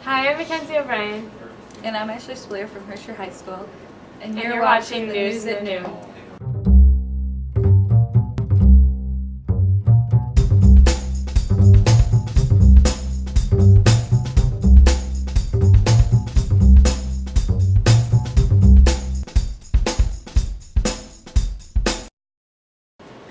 Hi, I'm Mackenzie O'Brien. And I'm Ashley Spleer from Herscher High School. And you're watching News at Noon.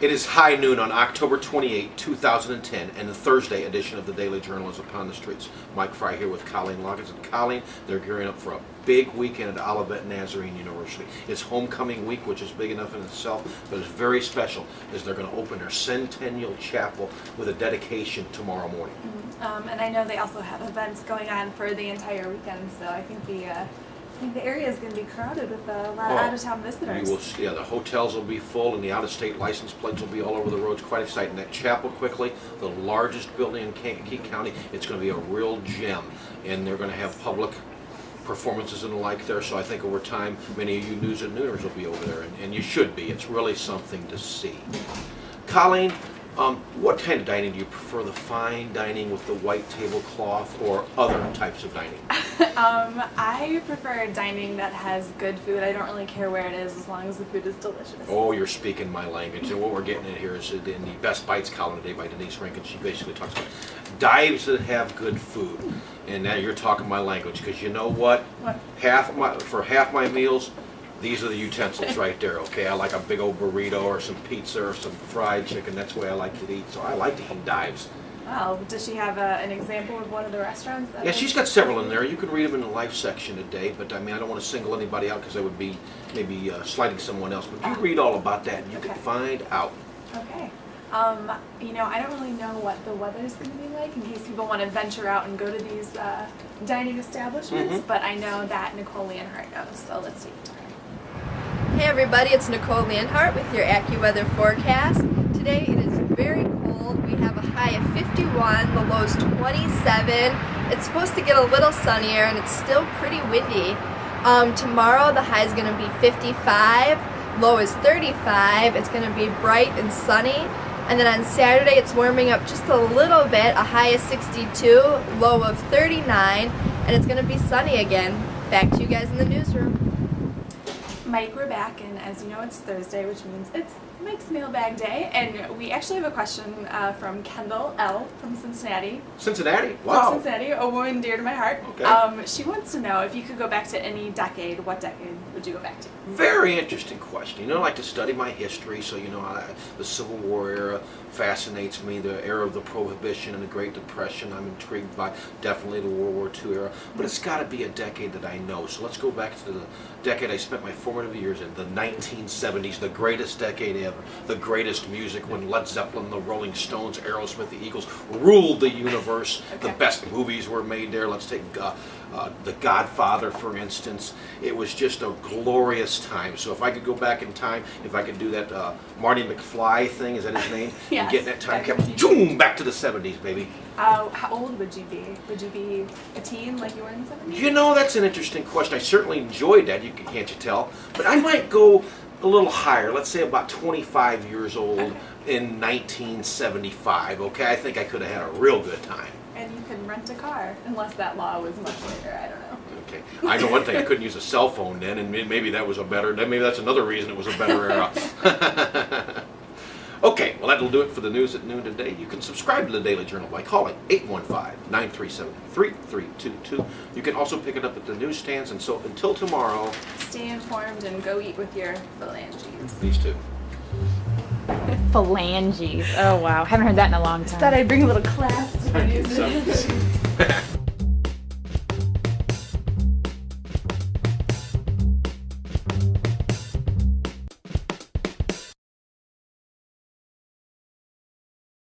It is high noon on October 28, 2010, and the Thursday edition of the Daily Journal is upon the streets. Mike Frey here with Colleen Loggins. And Colleen, they're gearing up for a big weekend at Olivet Nazarene University. It's homecoming week, which is big enough in itself, but it's very special as they're going to open their centennial chapel with a dedication tomorrow morning. And I know they also have events going on for the entire weekend, so I think the area is going to be crowded with a lot of out-of-town visitors. The hotels will be full and the out-of-state license plates will be all over the roads. Quite exciting. That chapel, quickly, the largest building in Kankakee County, it's going to be a real gem. And they're going to have public performances and the like there, so I think over time many of you News and Nooners will be over there, and you should be. It's really something to see. Colleen, what kind of dining do you prefer? The fine dining with the white tablecloth or other types of dining? I prefer dining that has good food. I don't really care where it is as long as the food is delicious. Oh, you're speaking my language. And what we're getting at here is in the Best Bites column today by Denise Rankin. She basically talks about dives that have good food. And now you're talking my language, because you know what? What? For half my meals, these are the utensils right there, okay? I like a big old burrito or some pizza or some fried chicken. That's the way I like to eat. So I like to eat dives. Wow. Does she have an example of one of the restaurants? Yeah, she's got several in there. You can read them in the Life section today, but I mean, I don't want to single anybody out because I would be maybe slighting someone else. But you read all about that and you can find out. Okay. I don't really know what the weather's going to be like in case people want to venture out and go to these dining establishments, but I know that Nicole Leonhardt knows, so let's see. Hey everybody, it's Nicole Leonhardt with your AccuWeather forecast. Today it is very cold. We have a high of 51, the low is 27. It's supposed to get a little sunnier and it's still pretty windy. Tomorrow the high is going to be 55, low is 35. It's going to be bright and sunny. And then on Saturday it's warming up just a little bit, a high of 62, low of 39, and it's going to be sunny again. Back to you guys in the newsroom. Mike, we're back, and as you know, it's Thursday, which means it's Mike's Mailbag Day, and we actually have a question from Kendall L. from Cincinnati. Cincinnati? Wow. From Cincinnati, a woman dear to my heart. Okay. She wants to know if you could go back to any decade, what decade would you go back to? Very interesting question. I like to study my history, so the Civil War era fascinates me, the era of the Prohibition and the Great Depression I'm intrigued by, definitely the World War II era, but it's got to be a decade that I know. So let's go back to the decade I spent my formative years in, the 1970s, the greatest decade ever, the greatest music when Led Zeppelin, the Rolling Stones, Aerosmith, the Eagles ruled the universe. Okay. The best movies were made there. Let's take The Godfather, for instance. It was just a glorious time. So if I could go back in time, if I could do that Marty McFly thing, is that his name? Yes. And get in that time capsule, zoom, back to the 70s, baby. How old would you be? Would you be a teen like you were in the 70s? That's an interesting question. I certainly enjoyed that, can't you tell? But I might go a little higher. Let's say about 25 years old in 1975, okay? I think I could have had a real good time. And you could rent a car, unless that law was much later, I don't know. Okay. I know one thing, I couldn't use a cell phone then, and maybe that was maybe that's another reason it was a better era. Okay, well that'll do it for the news at noon today. You can subscribe to the Daily Journal by calling 815-937-3322. You can also pick it up at the newsstands, and so until tomorrow, stay informed and go eat with your phalanges. These two. Phalanges. Oh wow, haven't heard that in a long time. Thought I'd bring a little class to the news.